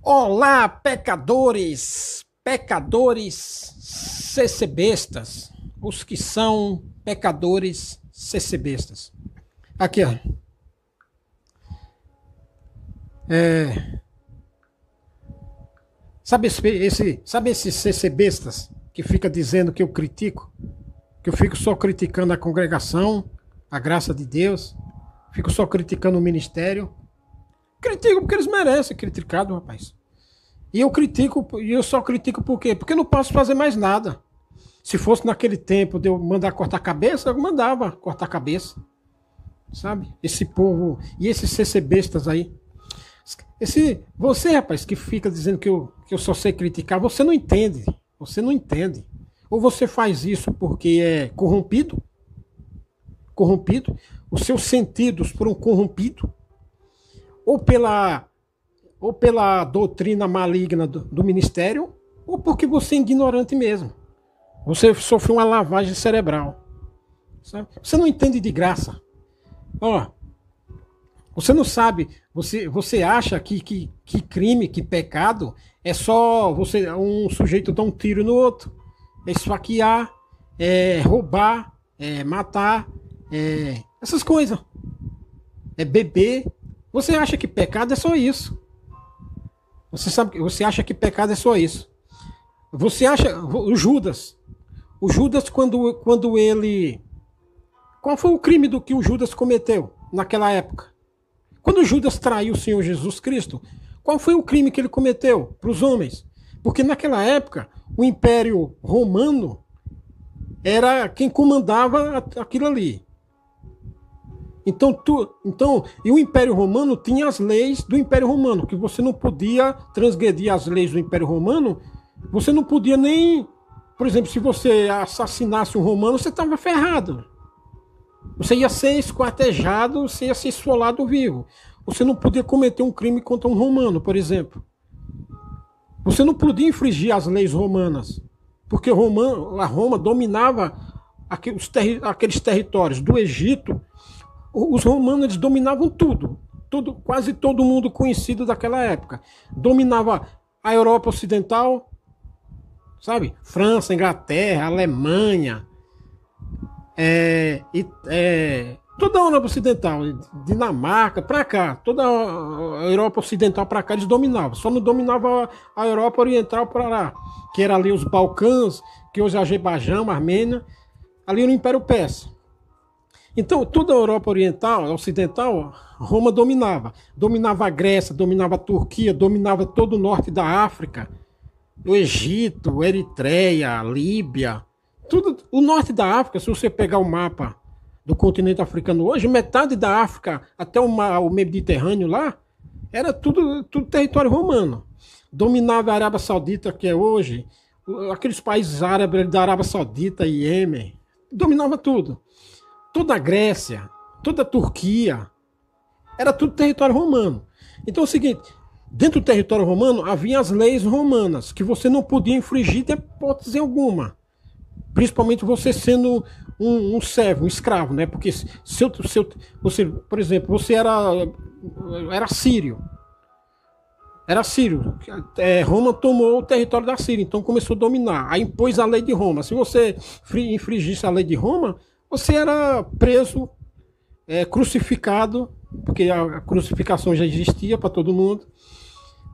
Olá, pecadores, pecadores cecebestas, os que são pecadores cecebestas. Aqui, ó. É, sabe esses cecebestas que fica dizendo que eu critico, que eu fico só criticando a congregação, a graça de Deus, fico só criticando o ministério? Critico porque eles merecem criticado, rapaz. E eu critico, e eu só critico por quê? Porque eu não posso fazer mais nada. Se fosse naquele tempo de eu mandar cortar a cabeça, eu mandava cortar a cabeça. Sabe? Esse povo e esses CCBistas aí. Você, rapaz, que fica dizendo que eu só sei criticar, você não entende. Você não entende. Ou você faz isso porque é corrompido, os seus sentidos foram corrompidos, ou pela doutrina maligna do ministério, ou porque você é ignorante mesmo. Você sofreu uma lavagem cerebral. Sabe? Você não entende de graça. Ó, você não sabe, você acha que crime, que pecado é só um sujeito dar um tiro no outro, é esfaquear, é roubar, é matar, essas coisas, é beber. Você acha que pecado é só isso? Você acha que pecado é só isso? Você acha o Judas quando ele, qual foi o crime do que o Judas cometeu naquela época? Quando Judas traiu o Senhor Jesus Cristo, qual foi o crime que ele cometeu para os homens? Porque naquela época o Império Romano era quem comandava aquilo ali. Então, e o Império Romano tinha as leis do Império Romano, que você não podia transgredir as leis do Império Romano, você não podia nem, por exemplo, se você assassinasse um romano, você estava ferrado. Você ia ser esquartejado, você ia ser esfolado vivo. Você não podia cometer um crime contra um romano, por exemplo. Você não podia infringir as leis romanas, porque a Roma dominava aqueles territórios do Egito. Os romanos eles dominavam tudo, quase todo mundo conhecido daquela época. Dominava a Europa Ocidental, sabe? França, Inglaterra, Alemanha, toda a Europa Ocidental, Dinamarca, para cá, toda a Europa Ocidental para cá eles dominavam. Só não dominava a Europa Oriental para lá, que era ali os Balcãs, que hoje é Azerbaijão, Armênia, ali no Império Persa. Então, toda a Europa Oriental, Ocidental, Roma dominava. Dominava a Grécia, dominava a Turquia, dominava todo o norte da África, o Egito, Eritreia, Líbia, tudo. O norte da África, se você pegar o mapa do continente africano hoje, metade da África até o Mediterrâneo lá, era tudo território romano. Dominava a Arábia Saudita, que é hoje, aqueles países árabes da Arábia Saudita e Iêmen, dominava tudo. Toda a Grécia, toda a Turquia, era tudo território romano. Então é o seguinte, dentro do território romano havia as leis romanas, que você não podia infringir de hipótese alguma. Principalmente você sendo um servo, um escravo, né? Porque você, por exemplo, você era sírio. Era sírio. Roma tomou o território da Síria, então começou a dominar. Aí impôs a lei de Roma. Se você infringisse a lei de Roma, você era preso, crucificado, porque a crucificação já existia para todo mundo,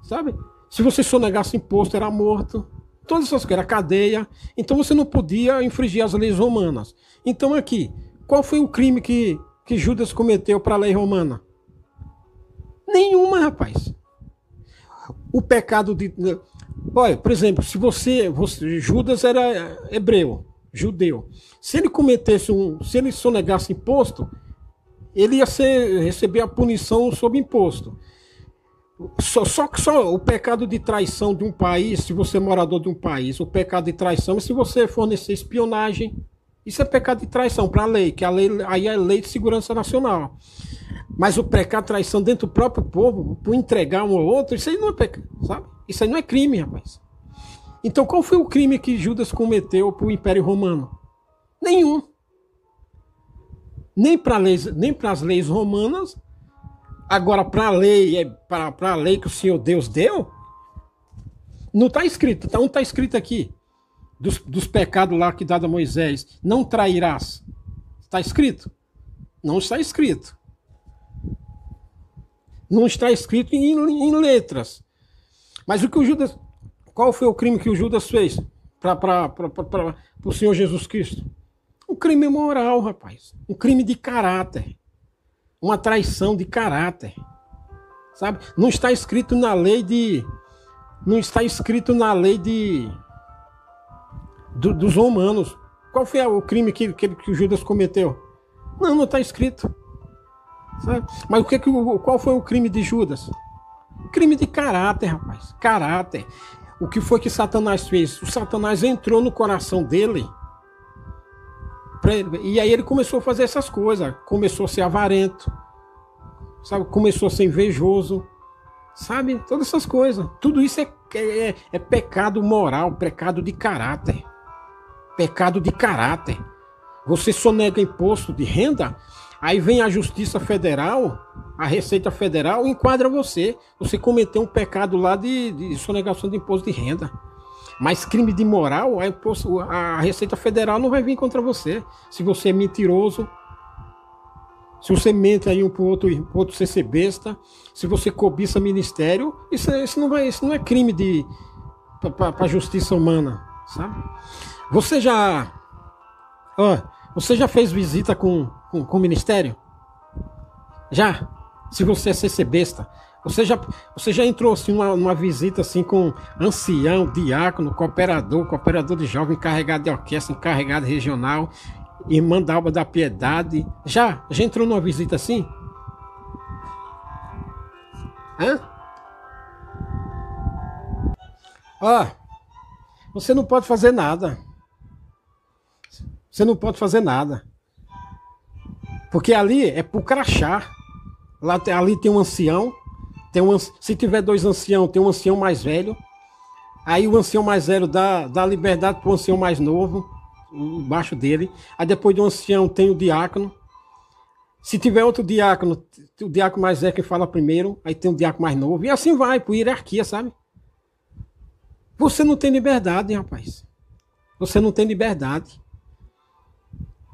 sabe? Se você sonegasse imposto, era morto. Todas essas coisas, era cadeia. Então você não podia infringir as leis romanas. Então aqui, qual foi o crime que Judas cometeu para a lei romana? Nenhuma, rapaz. O pecado de... Olha, por exemplo, se Judas era hebreu, judeu. Se ele sonegasse imposto, ele ia receber a punição sob imposto. Só o pecado de traição de um país, se você é morador de um país, o pecado de traição é se você fornecer espionagem. Isso é pecado de traição para a lei, que a lei aí é lei de segurança nacional. Mas o pecado de traição dentro do próprio povo, por entregar um ao outro, isso aí não é pecado, sabe? Isso aí não é crime, rapaz. Então qual foi o crime que Judas cometeu para o Império Romano? Nenhum. Nem para as leis romanas. Agora, para a lei que o Senhor Deus deu, Não está escrito, não está escrito aqui. Dos pecados lá que dado a Moisés. Não trairás. Está escrito? Não está escrito. Não está escrito em letras. Mas o que o Judas. Qual foi o crime que o Judas fez para o Senhor Jesus Cristo? Um crime moral, rapaz. Um crime de caráter. Uma traição de caráter. Sabe? Não está escrito na lei de. Não está escrito na lei dos romanos. Qual foi o crime que o Judas cometeu? Não está escrito. Sabe? Mas qual foi o crime de Judas? Crime de caráter, rapaz. Caráter. O que foi que Satanás fez? O Satanás entrou no coração dele. E aí ele começou a fazer essas coisas. Começou a ser avarento. Sabe? Começou a ser invejoso. Sabe? Todas essas coisas. Tudo isso é pecado moral, pecado de caráter. Pecado de caráter. Você sonega imposto de renda, aí vem a Justiça Federal, a Receita Federal, enquadra você. Você cometeu um pecado lá de sonegação de imposto de renda. Mas crime de moral, a Receita Federal não vai vir contra você. Se você é mentiroso, se você mente aí um pro outro ser besta, se você cobiça ministério, isso não é crime para justiça humana, sabe? Você já fez visita com o ministério? Já? Se você é ser besta, você já entrou assim numa visita assim com ancião, diácono, cooperador de jovem, encarregado de orquestra, encarregado regional, irmã da Alba da Piedade? Já entrou numa visita assim? Hã? Você não pode fazer nada. Você não pode fazer nada. Porque ali é pro crachá. Ali tem um ancião. Se tiver dois anciãos, tem um ancião mais velho. Aí o ancião mais velho dá liberdade pro ancião mais novo, embaixo dele. Aí depois do ancião tem o diácono. Se tiver outro diácono, o diácono mais velho que fala primeiro. Aí tem o diácono mais novo. E assim vai, por hierarquia, sabe? Você não tem liberdade, rapaz. Você não tem liberdade.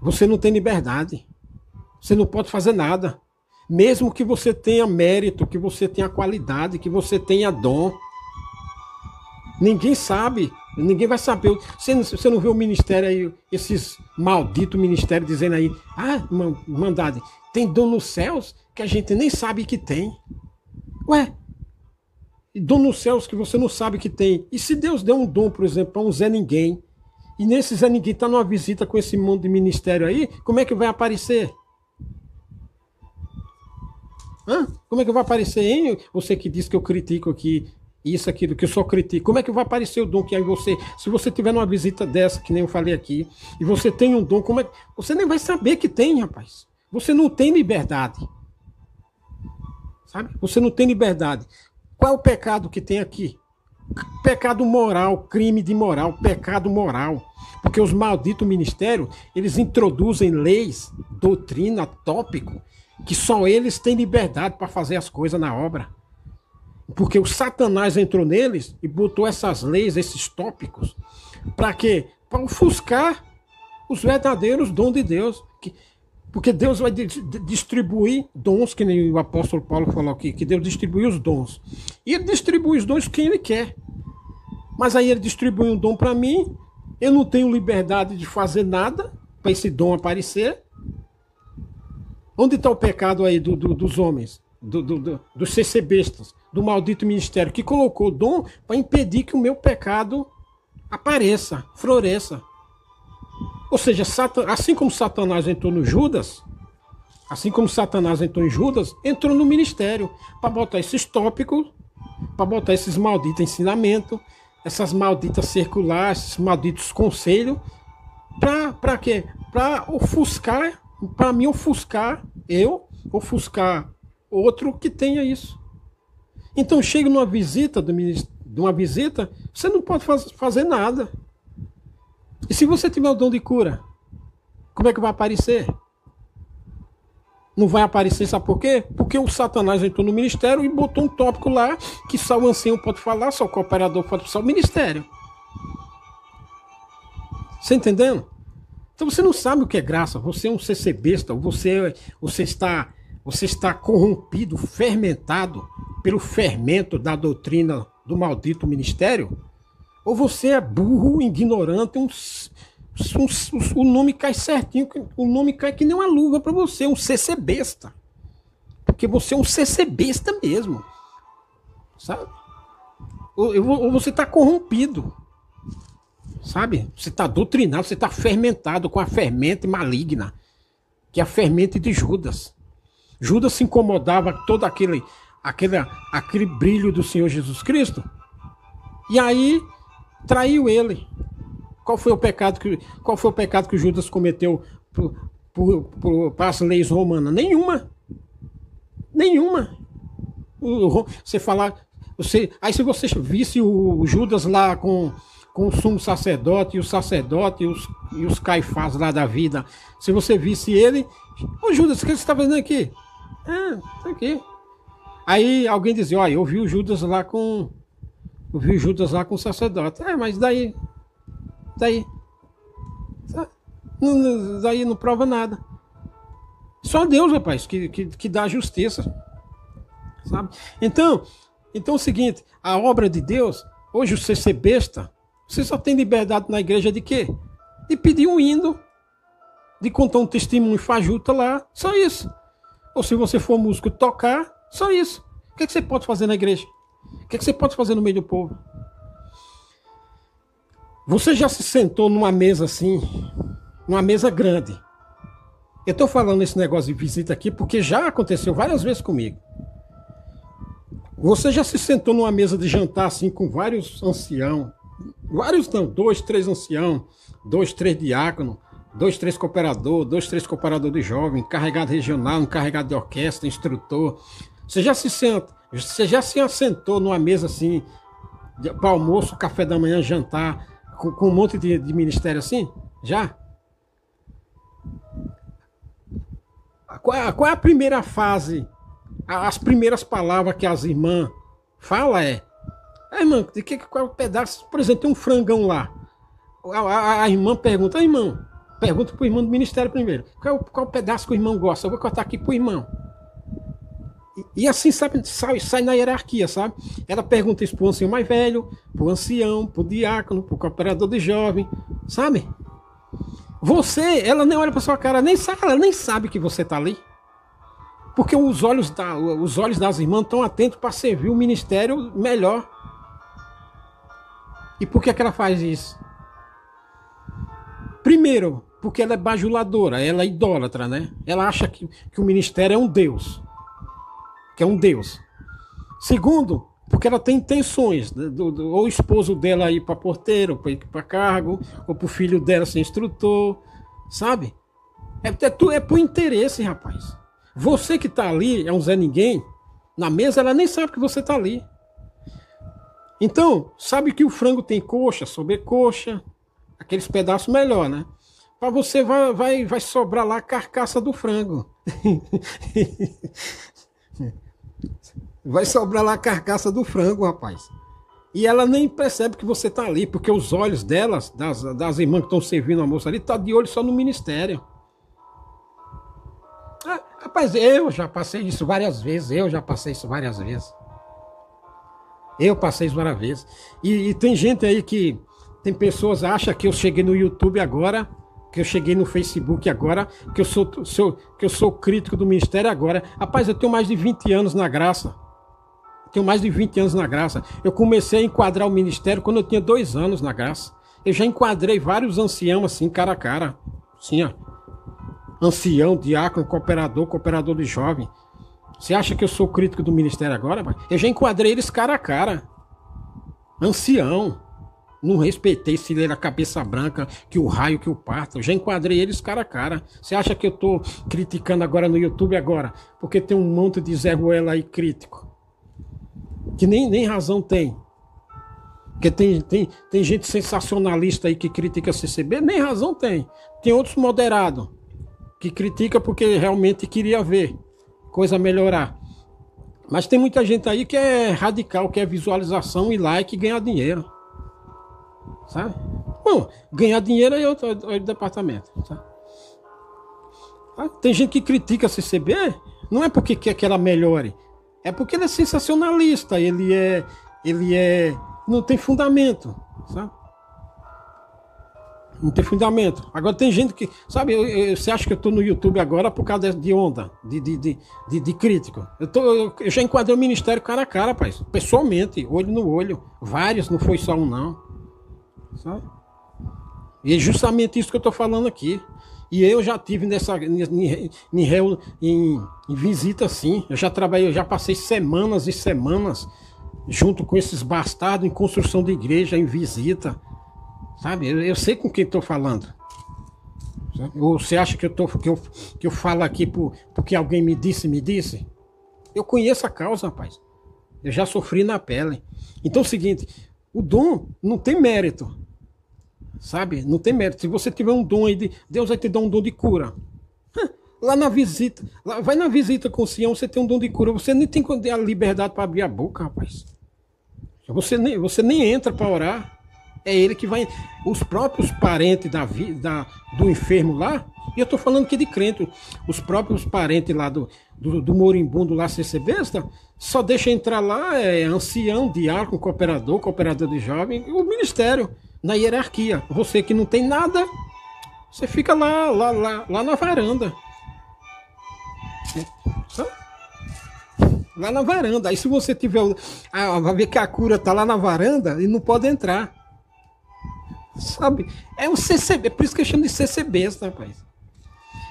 Você não tem liberdade. Você não pode fazer nada. Mesmo que você tenha mérito, que você tenha qualidade, que você tenha dom. Ninguém sabe. Ninguém vai saber. Você não vê o ministério aí, esses malditos ministérios dizendo aí, mandade, tem dom nos céus que a gente nem sabe que tem. Ué, dom nos céus que você não sabe que tem. E se Deus deu um dom, por exemplo, para um Zé Ninguém, e nesse Zé Ninguém está numa visita com esse mundo de ministério aí, como é que vai aparecer? Como é que vai aparecer, hein? Você que diz que eu critico aqui, isso, aquilo, que eu só critico. Como é que vai aparecer o dom que é em você? Se você tiver numa visita dessa, que nem eu falei aqui, e você tem um dom, você nem vai saber que tem, rapaz. Você não tem liberdade. Sabe? Você não tem liberdade. Qual é o pecado que tem aqui? Pecado moral, crime de moral, pecado moral. Porque os malditos ministérios, eles introduzem leis, doutrina, tópico, que só eles têm liberdade para fazer as coisas na obra. Porque o Satanás entrou neles e botou essas leis, esses tópicos, para quê? Para ofuscar os verdadeiros dons de Deus. Porque Deus vai distribuir dons, que nem o apóstolo Paulo falou aqui, que Deus distribui os dons. E ele distribui os dons quem ele quer. Mas aí ele distribui um dom para mim, eu não tenho liberdade de fazer nada para esse dom aparecer. Onde está o pecado aí dos homens, dos CCBistas, do maldito ministério, que colocou o dom para impedir que o meu pecado apareça, floresça? Ou seja, assim como Satanás entrou no Judas, entrou no ministério para botar esses tópicos, para botar esses malditos ensinamentos, essas malditas circulares, esses malditos conselhos, para quê? Para ofuscar, para me ofuscar, ofuscar outro que tenha isso. Então chega numa visita, você não pode fazer nada. E se você tiver o dom de cura, como é que vai aparecer? Não vai aparecer, sabe por quê? Porque o Satanás entrou no ministério e botou um tópico lá que só o ancião pode falar, só o cooperador pode falar, só o ministério. Você entendendo? Então você não sabe o que é graça, você é um CC besta, você está corrompido, fermentado pelo fermento da doutrina do maldito ministério, ou você é burro, ignorante, o nome cai certinho, o nome cai que nem uma luva para você, um CC besta. Porque você é um CC besta mesmo. Sabe? Ou você está corrompido. Sabe? Você está doutrinado, você está fermentado com a fermente maligna, que é a fermente de Judas. Judas se incomodava com todo aquele brilho do Senhor Jesus Cristo, e aí traiu ele. Qual foi o pecado que Judas cometeu para as leis romanas? Nenhuma. Você falar, aí se você visse o Judas lá com o sumo sacerdote e o sacerdote e os caifás lá da vida, se você visse ele, ô Judas, o que você está fazendo aqui? Tá aqui. Aí alguém dizia, olha, eu vi o Judas lá com o sacerdote. Mas daí não prova nada. Só Deus, rapaz, que dá a justiça. Sabe? Então é o seguinte, a obra de Deus, hoje você ser besta, você só tem liberdade na igreja de quê? De pedir um hino, de contar um testemunho fajuta lá, só isso. Ou se você for músico, tocar, só isso. O que você pode fazer na igreja? O que você pode fazer no meio do povo? Você já se sentou numa mesa assim, numa mesa grande? Eu estou falando esse negócio de visita aqui porque já aconteceu várias vezes comigo. Você já se sentou numa mesa de jantar assim com vários anciãos? Vários não, 2, 3 anciãos, 2, 3 diáconos, 2, 3 cooperador, 2, 3 cooperador de jovem, encarregado regional, encarregado de orquestra, instrutor. Você já se assentou numa mesa assim, para almoço, café da manhã, jantar, com um monte de ministério assim? Já? Qual é a primeira fase? As primeiras palavras que as irmãs falam irmã, qual é o pedaço? Por exemplo, tem um frangão lá. A irmã pergunta, pergunta pro irmão do ministério primeiro. Qual é o pedaço que o irmão gosta? Eu vou cortar aqui pro irmão. E assim, sabe, sai na hierarquia, sabe? Ela pergunta isso pro ancião mais velho, pro ancião, pro diácono, pro cooperador de jovem, sabe? Ela nem olha pra sua cara, ela nem sabe que você tá ali. Porque os olhos das irmãs estão atentos para servir o ministério melhor. E por que ela faz isso? Primeiro, porque ela é bajuladora, ela é idólatra, né? Ela acha que o ministério é um Deus. Que é um Deus. Segundo, porque ela tem intenções, ou o esposo dela ir para porteiro, para ir para cargo, ou para o filho dela ser instrutor, sabe? É por interesse, rapaz. Você que está ali é um Zé Ninguém, na mesa ela nem sabe que você está ali. Então, sabe que o frango tem coxa, sobrecoxa, aqueles pedaços melhor, né? Para você vai sobrar lá a carcaça do frango. Vai sobrar lá a carcaça do frango, rapaz. E ela nem percebe que você está ali, porque os olhos delas, das irmãs que estão servindo o almoço ali, tá de olho só no ministério. Rapaz, eu já passei isso várias vezes. Eu passei isso várias vezes. E tem gente aí tem pessoas que acham que eu cheguei no YouTube agora, que eu cheguei no Facebook agora, que eu sou crítico do ministério agora. Rapaz, eu tenho mais de 20 anos na graça. Eu comecei a enquadrar o ministério quando eu tinha 2 anos na graça. Eu já enquadrei vários anciãos assim, cara a cara. Assim, ó. Ancião, diácono, cooperador de jovem. Você acha que eu sou crítico do ministério agora? Eu já enquadrei eles cara a cara. Ancião. Não respeitei se ele era cabeça branca, que o raio, que o parto. Eu já enquadrei eles cara a cara. Você acha que eu tô criticando agora no YouTube agora? Porque tem um monte de Zé Ruela aí crítico. Que nem razão tem. Porque tem gente sensacionalista aí que critica CCB, nem razão tem. Tem outros moderados. que critica porque realmente queria ver coisa melhorar. Mas tem muita gente aí que é radical, que é visualização e like e ganhar dinheiro. Sabe? Bom, ganhar dinheiro é outro departamento. Sabe? Tem gente que critica a CCB, não é porque quer que ela melhore, é porque ele é sensacionalista, não tem fundamento, sabe? Não tem fundamento. Agora tem gente que, sabe, você acha que eu tô no YouTube agora por causa de onda, de crítico. Eu já enquadrei o ministério cara a cara, rapaz, pessoalmente, olho no olho, vários, não foi só um não, sabe? E é justamente isso que eu tô falando aqui. E eu já tive em visita assim. Eu já trabalhei, eu já passei semanas e semanas junto com esses bastardos em construção de igreja, em visita. Sabe? Eu sei com quem estou falando. Sabe? Ou você acha que eu falo aqui porque alguém me disse? Eu conheço a causa, rapaz. Eu já sofri na pele. Então é o seguinte, o dom não tem mérito. Sabe? Não tem mérito. Se você tiver um dom aí, Deus vai te dar um dom de cura. Lá na visita, vai na visita com o Sião, você tem um dom de cura. Você nem tem a liberdade para abrir a boca, rapaz. Você nem entra para orar. É ele que vai. Os próprios parentes do enfermo lá, e eu tô falando aqui de crente, os próprios parentes lá do moribundo lá, CCBista, só deixa entrar lá ancião, diácono, cooperador de jovem, o ministério. Na hierarquia, você que não tem nada, você fica lá na varanda. Lá na varanda. Aí se você tiver, vai ver que a cura tá lá na varanda e não pode entrar. Sabe? É um CCB, por isso que eu chamo de CCB, rapaz.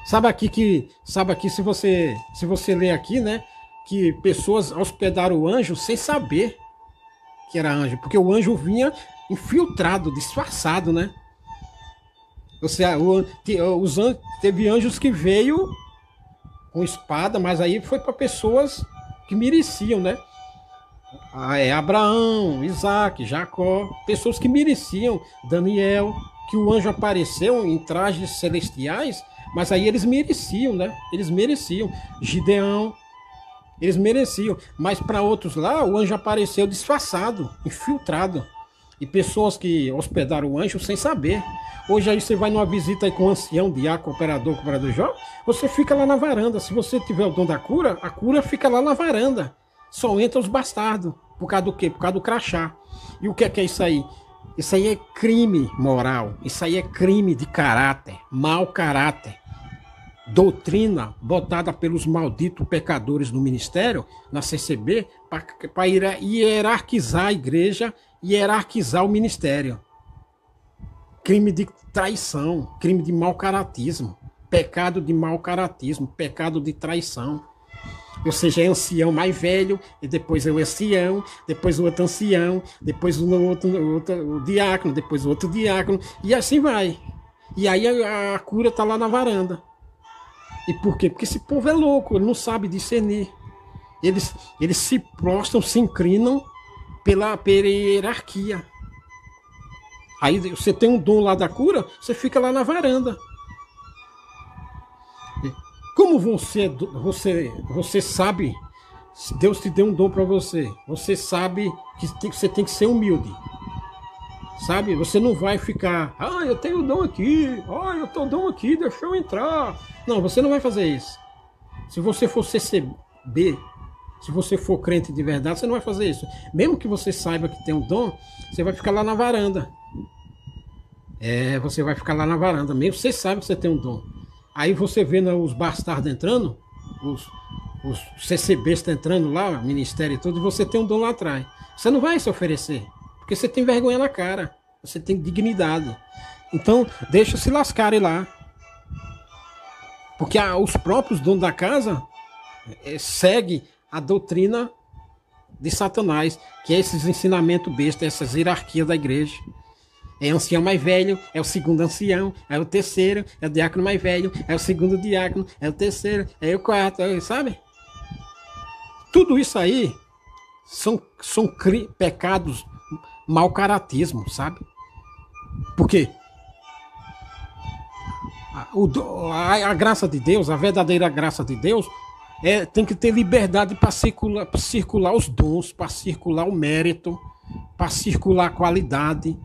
Sabe aqui se você ler aqui, né, que pessoas hospedaram o anjo sem saber que era anjo, porque o anjo vinha infiltrado, disfarçado, né? Ou seja, teve anjos que veio com espada, mas aí foi para pessoas que mereciam, né? Abraão, Isaac, Jacó, pessoas que mereciam, Daniel, que o anjo apareceu em trajes celestiais, mas aí eles mereciam, né? Eles mereciam. Gideão, eles mereciam. Mas para outros lá, o anjo apareceu disfarçado, infiltrado. E pessoas que hospedaram o anjo sem saber. Hoje aí você vai numa visita aí com um ancião, diácono, cooperador jovem, você fica lá na varanda. Se você tiver o dom da cura, a cura fica lá na varanda. Só entra os bastardos. Por causa do quê? Por causa do crachá. E o que é isso aí? Isso aí é crime moral. Isso aí é crime de caráter. Mau caráter. Doutrina botada pelos malditos pecadores no ministério, na CCB, para hierarquizar a igreja, hierarquizar o ministério. Crime de traição, crime de mau caratismo, pecado de mau caratismo, pecado de traição. Ou seja, é ancião mais velho, e depois é o ancião, depois o outro ancião, depois o diácono, depois o outro diácono, e assim vai. E aí a cura está lá na varanda. E por quê? Porque esse povo é louco, ele não sabe discernir. Eles se prostram, se inclinam pela hierarquia. Aí você tem um dom lá da cura, você fica lá na varanda. Como você sabe, se Deus te deu um dom para você sabe que você tem que ser humilde. Sabe? Você não vai ficar, eu tenho o dom aqui, eu tô dom aqui, deixa eu entrar. Não, você não vai fazer isso. Se você for CCB, se você for crente de verdade, você não vai fazer isso. Mesmo que você saiba que tem um dom, você vai ficar lá na varanda. Você vai ficar lá na varanda, mesmo você sabe que você tem um dom. Aí você vê os bastardos entrando, os CCBs estão entrando lá, o ministério e tudo, e você tem um dom lá atrás. Você não vai se oferecer, porque você tem vergonha na cara, você tem dignidade. Então, deixa se lascarem lá. Porque os próprios donos da casa seguem a doutrina de Satanás, que é esses ensinamentos bestas, essas hierarquias da igreja. É ancião mais velho, é o segundo ancião, é o terceiro, é o diácono mais velho, é o segundo diácono, é o terceiro, é o quarto, sabe? Tudo isso aí são pecados, mau caratismo, sabe? Porque a graça de Deus, a verdadeira graça de Deus, tem que ter liberdade para circular os dons, para circular o mérito, para circular a qualidade,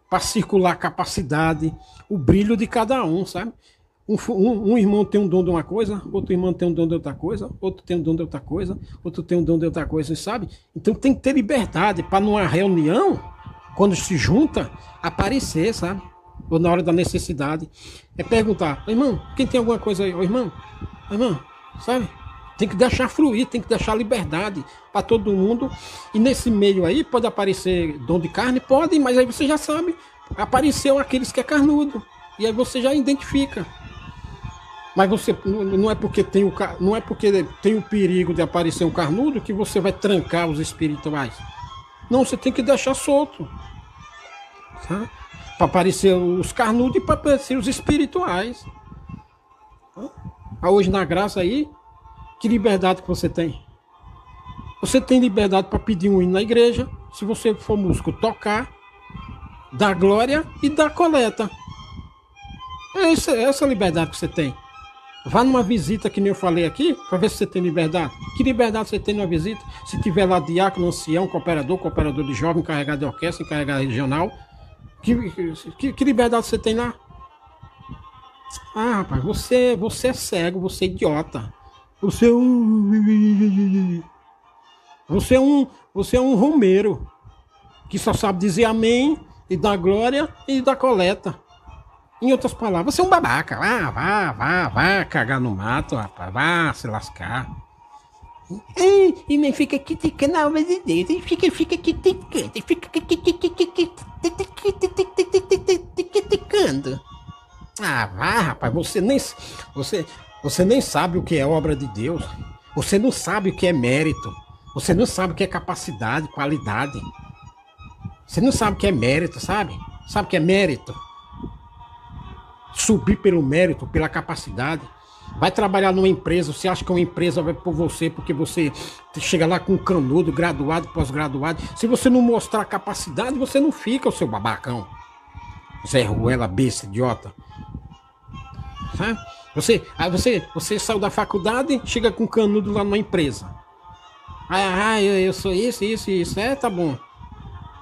para circular a capacidade, o brilho de cada um, sabe? Um irmão tem um dom de uma coisa, outro irmão tem um dom de outra coisa, outro tem um dom de outra coisa, outro tem um dom de outra coisa, sabe? Então tem que ter liberdade para numa reunião, quando se junta, aparecer, sabe? Ou na hora da necessidade. É perguntar, irmão, quem tem alguma coisa aí? Ô, irmão, sabe? Tem que deixar fluir, tem que deixar liberdade para todo mundo. E nesse meio aí pode aparecer dom de carne? Pode, mas aí você já sabe. Apareceu aqueles que é carnudo. E aí você já identifica. Mas você não é porque tem o perigo de aparecer um carnudo que você vai trancar os espirituais. Não, você tem que deixar solto. Tá? Para aparecer os carnudos e para aparecer os espirituais. Hoje na graça aí, que liberdade que você tem? Você tem liberdade para pedir um hino na igreja, se você for músico, tocar, dar glória e dar coleta. É essa liberdade que você tem. Vá numa visita, que nem eu falei aqui, para ver se você tem liberdade. Que liberdade você tem numa visita? Se tiver lá diácono, ancião, cooperador de jovem, encarregado de orquestra, encarregado regional, que liberdade você tem lá? Ah, rapaz, você é cego, você é idiota. Você é um romeiro que só sabe dizer amém e dar glória e dar coleta. Em outras palavras, você é um babaca. Vá cagar no mato, rapaz. Vá se lascar. E nem fica criticando a obra de Deus. E fica criticando. E fica criticando. Vá, rapaz. Você nem sabe o que é obra de Deus. Você não sabe o que é mérito. Você não sabe o que é capacidade, qualidade. Você não sabe o que é mérito, sabe? Sabe o que é mérito? Subir pelo mérito, pela capacidade. Vai trabalhar numa empresa, você acha que uma empresa vai por você porque você chega lá com um canudo, graduado, pós-graduado. Se você não mostrar capacidade, você não fica, o seu babacão. Zé Ruela, besta, idiota. Sabe? Você saiu da faculdade, chega com um canudo lá numa empresa. Eu sou isso. Tá bom.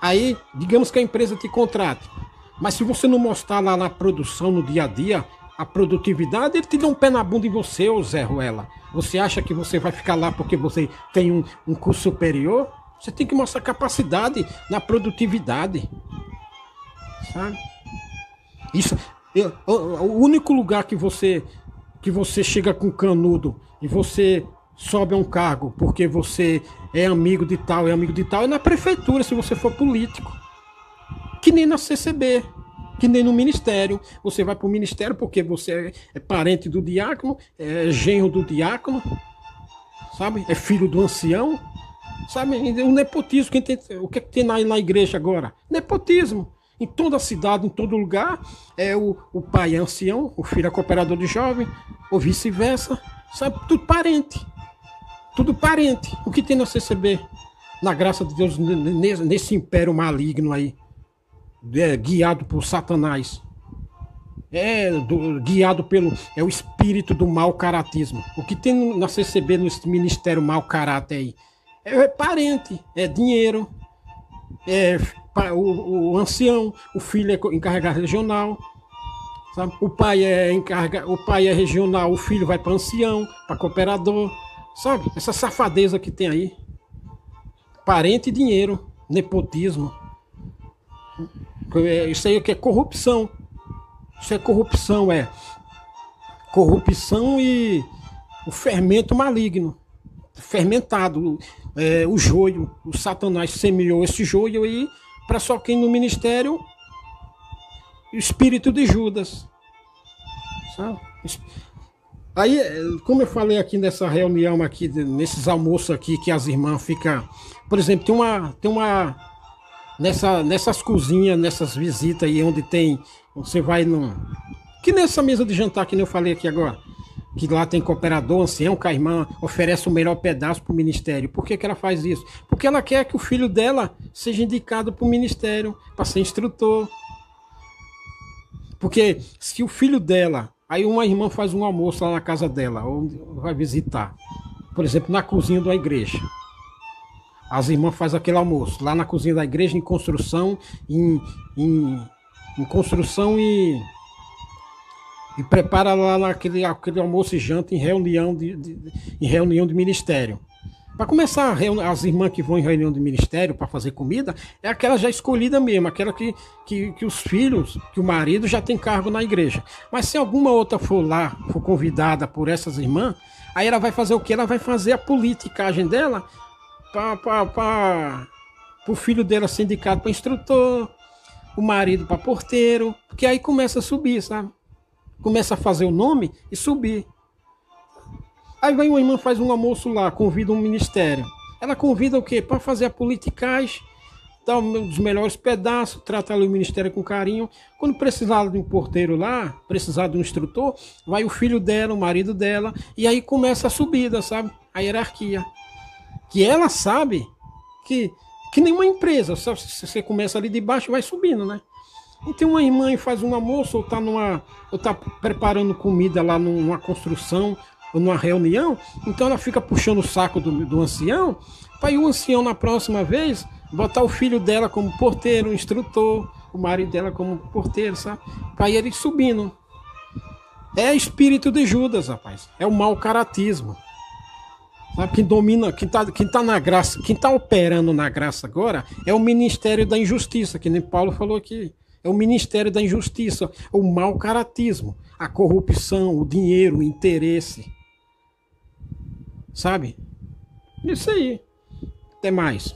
Aí, digamos que a empresa te contrata. Mas se você não mostrar lá na produção, no dia a dia, a produtividade, ele te dá um pé na bunda em você, ô Zé Ruela. Você acha que você vai ficar lá porque você tem um curso superior? Você tem que mostrar capacidade na produtividade. Sabe? O único lugar que você chega com canudo e você sobe a um cargo porque você é amigo de tal, é na prefeitura, se você for político. Que nem na CCB, que nem no ministério. Você vai para o ministério porque você é parente do diácono, é genro do diácono, sabe? É filho do ancião, sabe? O nepotismo, o que tem na igreja agora? Nepotismo. Em toda a cidade, em todo lugar, o pai é ancião, o filho é cooperador de jovem, ou vice-versa, sabe? Tudo parente. Tudo parente. O que tem na CCB? Na graça de Deus, nesse império maligno aí. Guiado por Satanás, guiado pelo o espírito do mau caratismo. O que tem na CCB, no ministério mau caráter aí, é parente, é dinheiro, o ancião, o filho é encarregado regional, sabe? O pai é regional, o filho vai para ancião, para cooperador, sabe? Essa safadeza que tem aí, parente e dinheiro, nepotismo. Isso aí é que é corrupção. Isso é corrupção, corrupção e o fermento maligno, fermentado, o joio. O Satanás semeou esse joio aí para só quem no ministério, o espírito de Judas, sabe? Aí, como eu falei aqui nessa reunião aqui, nesses almoços aqui que as irmãs ficam, por exemplo, tem uma nessas cozinhas, nessas visitas aí onde você vai que nessa mesa de jantar que nem eu falei aqui agora, que lá tem cooperador, ancião, que a irmã oferece o melhor pedaço para o ministério. Por que ela faz isso? Porque ela quer que o filho dela seja indicado para o ministério, para ser instrutor. Porque se o filho dela, aí uma irmã faz um almoço lá na casa dela, ou vai visitar, por exemplo, na cozinha da igreja. As irmãs fazem aquele almoço lá na cozinha da igreja, em construção, em construção e prepara lá aquele almoço e janta em reunião de ministério. Para começar, as irmãs que vão em reunião de ministério para fazer comida, é aquela já escolhida mesmo, aquela que os filhos, que o marido já tem cargo na igreja. Mas se alguma outra for lá, for convidada por essas irmãs, aí ela vai fazer o quê? Ela vai fazer a politicagem dela para o filho dela ser indicado para instrutor, o marido para porteiro, porque aí começa a subir, sabe? Começa a fazer o nome e subir. Aí vai uma irmã, faz um almoço lá, convida um ministério. Ela convida o quê? Para fazer a politicagem, dá os melhores pedaços, trata ali o ministério com carinho. Quando precisar de um porteiro lá, precisar de um instrutor, vai o filho dela, o marido dela, e aí começa a subida, sabe? A hierarquia. Que ela sabe que nenhuma empresa, se você começa ali de baixo, vai subindo, né? Então uma irmã faz um almoço, ou tá preparando comida lá numa construção, ou numa reunião, então ela fica puxando o saco do ancião, para ir o ancião na próxima vez botar o filho dela como porteiro, instrutor, o marido dela como porteiro, sabe? Para ir ele subindo. É espírito de Judas, rapaz. É o mau caratismo. Sabe? Quem domina, quem tá na graça, quem tá operando na graça agora é o ministério da injustiça, que nem Paulo falou aqui. É o ministério da injustiça, o mau caratismo, a corrupção, o dinheiro, o interesse. Sabe? Isso aí. Até mais.